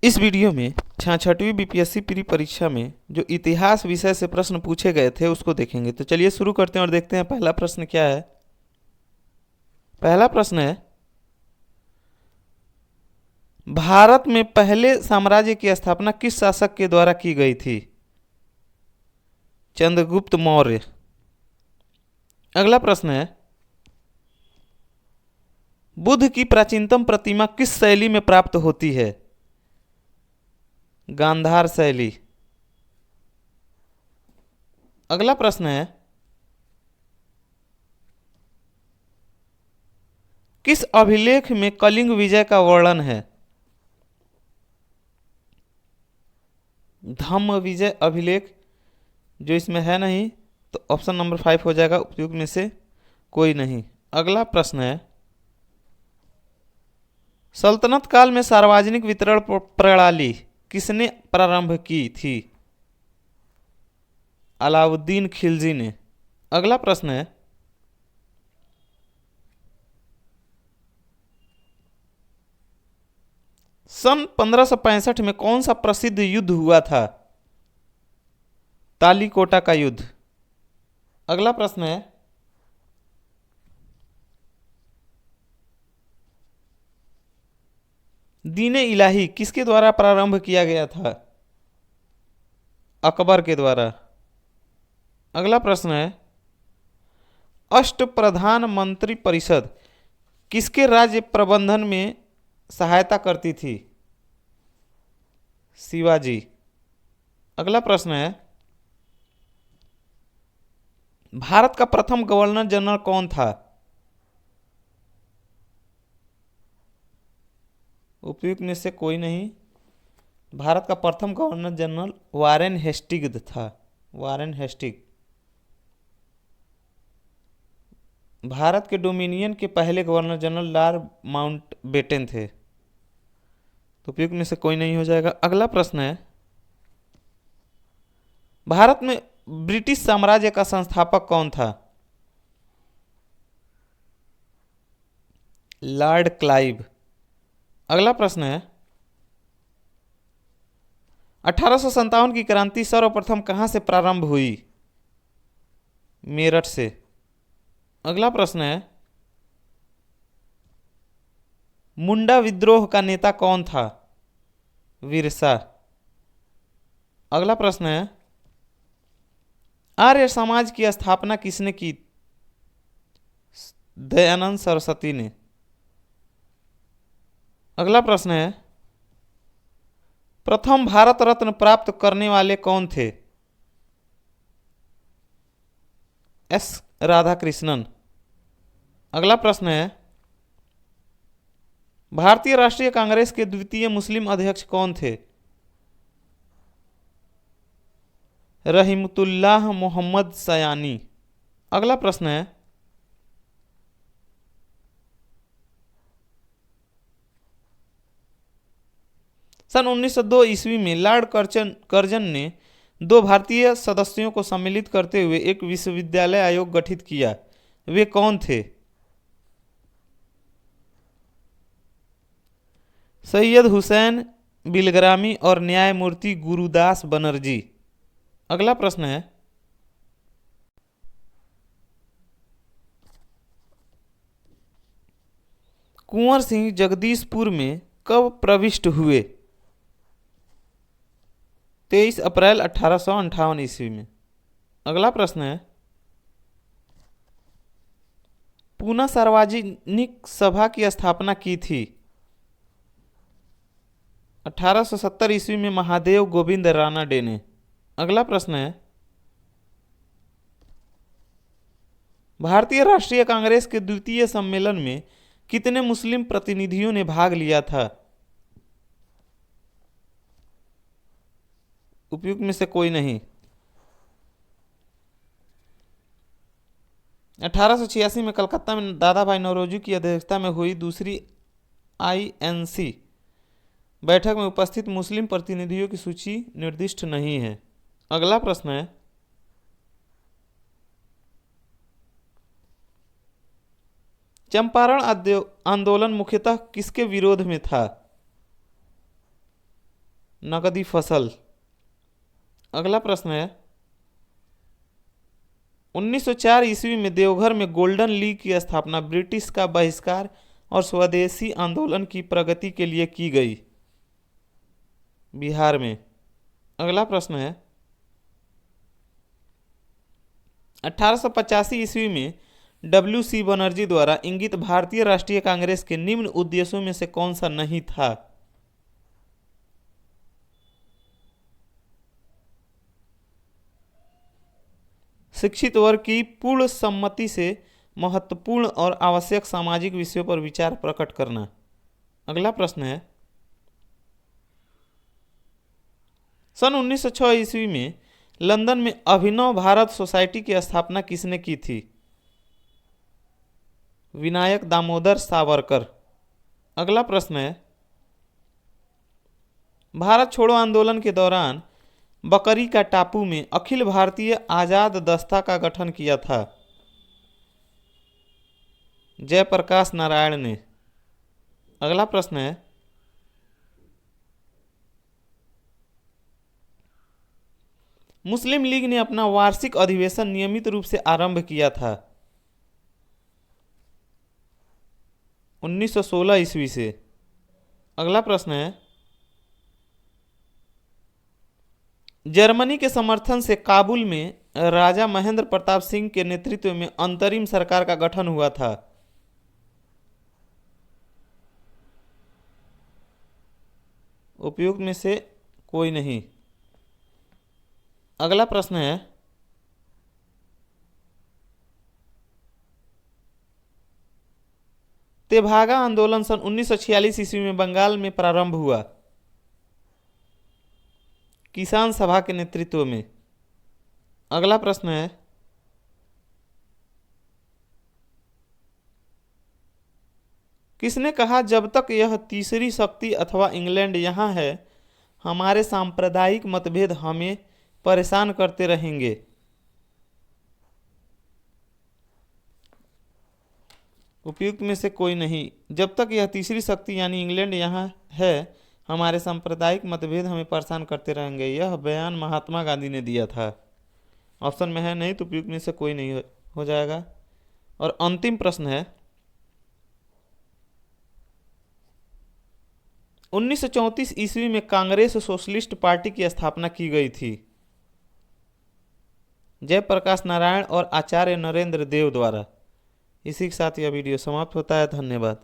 इस वीडियो में 66वीं BPSC pre परीक्षा में जो इतिहास विषय से प्रश्न पूछे गए थे उसको देखेंगे। तो चलिए शुरू करते हैं और देखते हैं पहला प्रश्न क्या है। पहला प्रश्न है, भारत में पहले साम्राज्य की स्थापना किस शासक के द्वारा की गई थी? चंद्रगुप्त मौर्य। अगला प्रश्न है, बुद्ध की प्राचीनतम प्रतिमा किस शैली में प्राप्त होती है? गांधार शैली। अगला प्रश्न है, किस अभिलेख में कलिंग विजय का वर्णन है? धम्म विजय अभिलेख। जो इसमें है नहीं तो ऑप्शन नंबर 5 हो जाएगा, उपयुक्त में से कोई नहीं। अगला प्रश्न है, सल्तनत काल में सार्वजनिक वितरण प्रणाली किसने प्रारंभ की थी? अलाउद्दीन खिलजी ने। अगला प्रश्न है, सन 1565 में कौन सा प्रसिद्ध युद्ध हुआ था? तालीकोटा का युद्ध। अगला प्रश्न है, दीन-ए इलाही किसके द्वारा प्रारंभ किया गया था? अकबर के द्वारा। अगला प्रश्न है, अष्ट प्रधान मंत्री परिषद किसके राज्य प्रबंधन में सहायता करती थी? शिवाजी। अगला प्रश्न है, भारत का प्रथम गवर्नर जनरल कौन था? उपयुक्त में से कोई नहीं। भारत का प्रथम गवर्नर जनरल वारेन हेस्टिग था। वारेन हेस्टिग। भारत के डोमिनियन के पहले गवर्नर जनरल लॉर्ड माउंटबेटन थे। तो उपयुक्त में से कोई नहीं हो जाएगा। अगला प्रश्न है, भारत में ब्रिटिश साम्राज्य का संस्थापक कौन था? Lord Clive. अगला प्रश्न है, 1857 की क्रांति सर्वप्रथम कहां से प्रारंभ हुई? मेरठ से। अगला प्रश्न है, मुंडा विद्रोह का नेता कौन था? विरसा। अगला प्रश्न है, आर्य समाज की स्थापना किसने की? दयानंद सरस्वती ने। अगला प्रश्न है, प्रथम भारत रत्न प्राप्त करने वाले कौन थे? एस राधाकृष्णन। अगला प्रश्न है, भारतीय राष्ट्रीय कांग्रेस के द्वितीय मुस्लिम अध्यक्ष कौन थे? रहीमतुल्लाह मोहम्मद सयानी। अगला प्रश्न है, सन 1902 ईस्वी में लॉर्ड कर्जन ने 2 भारतीय सदस्यों को सम्मिलित करते हुए एक विश्वविद्यालय आयोग गठित किया। वे कौन थे? सैयद हुसैन बिलग्रामी और न्यायमूर्ति गुरुदास बनर्जी। अगला प्रश्न है, कुंवर सिंह जगदीशपुर में कब प्रविष्ट हुए? 23 अप्रैल 1858 ईस्वी में। अगला प्रश्न है, पूना सार्वजनिक सभा की स्थापना की थी? 1870 ईस्वी में महादेव गोविंद रानाडे ने। अगला प्रश्न है, भारतीय राष्ट्रीय कांग्रेस के द्वितीय सम्मेलन में कितने मुस्लिम प्रतिनिधियों ने भाग लिया था? उपयुक्त में से कोई नहीं। 1886 में कलकत्ता में दादा भाई नौरोजी की अध्यक्षता में हुई दूसरी आईएनसी बैठक में उपस्थित मुस्लिम प्रतिनिधियों की सूची निर्दिष्ट नहीं है। अगला प्रश्न है, चंपारण आंदोलन मुख्यतः किसके विरोध में था? नकदी फसल। अगला प्रश्न है 1904 ईस्वी में देवघर में गोल्डन लीग की स्थापना ब्रिटिश का बहिष्कार और स्वदेशी आंदोलन की प्रगति के लिए की गई। बिहार में। अगला प्रश्न है 1885 ईस्वी में W.C. बनर्जी द्वारा इंगित भारतीय राष्ट्रीय कांग्रेस के निम्न उद्देश्यों में से कौन सा नहीं था? शिक्षित वर्ग की पूर्ण सम्मति से महत्वपूर्ण और आवश्यक सामाजिक विषयों पर विचार प्रकट करना। अगला प्रश्न है सन 1906 ईस्वी में लंदन में अभिनव भारत सोसाइटी की स्थापना किसने की थी? विनायक दामोदर सावरकर। अगला प्रश्न है भारत छोड़ो आंदोलन के दौरान बकरी का टापू में अखिल भारतीय आजाद दस्ता का गठन किया था? जयप्रकाश नारायण ने। अगला प्रश्न है मुस्लिम लीग ने अपना वार्षिक अधिवेशन नियमित रूप से आरंभ किया था? 1916 ईस्वी से। अगला प्रश्न है जर्मनी के समर्थन से काबुल में राजा महेंद्र प्रताप सिंह के नेतृत्व में अंतरिम सरकार का गठन हुआ था? उपयुक्त में से कोई नहीं। अगला प्रश्न है तेभागा आंदोलन सन 1946 ईस्वी में बंगाल में प्रारंभ हुआ? किसान सभा के नेतृत्व में। अगला प्रश्न है किसने कहा जब तक यह तीसरी शक्ति अथवा इंग्लैंड यहाँ है हमारे सांप्रदायिक मतभेद हमें परेशान करते रहेंगे? उपयुक्त में से कोई नहीं। जब तक यह तीसरी शक्ति यानी इंग्लैंड यहाँ है हमारे सांप्रदायिक मतभेद हमें परेशान करते रहेंगे। यह बयान महात्मा गांधी ने दिया था। ऑप्शन में है नहीं तो उपयुक्त में से कोई नहीं हो जाएगा। और अंतिम प्रश्न है 1934 ईस्वी में कांग्रेस सोशलिस्ट पार्टी की स्थापना की गई थी? जयप्रकाश नारायण और आचार्य नरेंद्र देव द्वारा। इसी के साथ यह वीडियो समाप्त होता है। धन्यवाद।